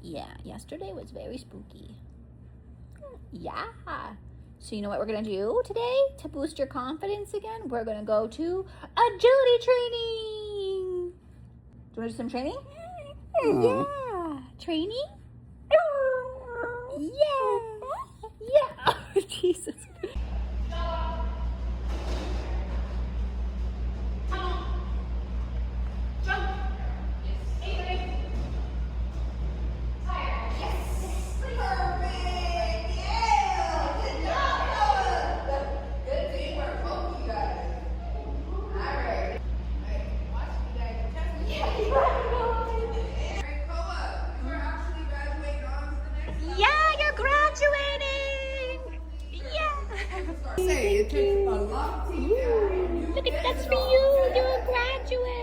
Yeah, yesterday was very spooky. Yeah. So you know what we're going to do today to boost your confidence again? We're going to go to agility training. Do you want to do some training? Yeah. Training? Yeah. Yeah. Oh, Jesus. Say it takes a lot of teeth. Look at that's for you. You're a graduate.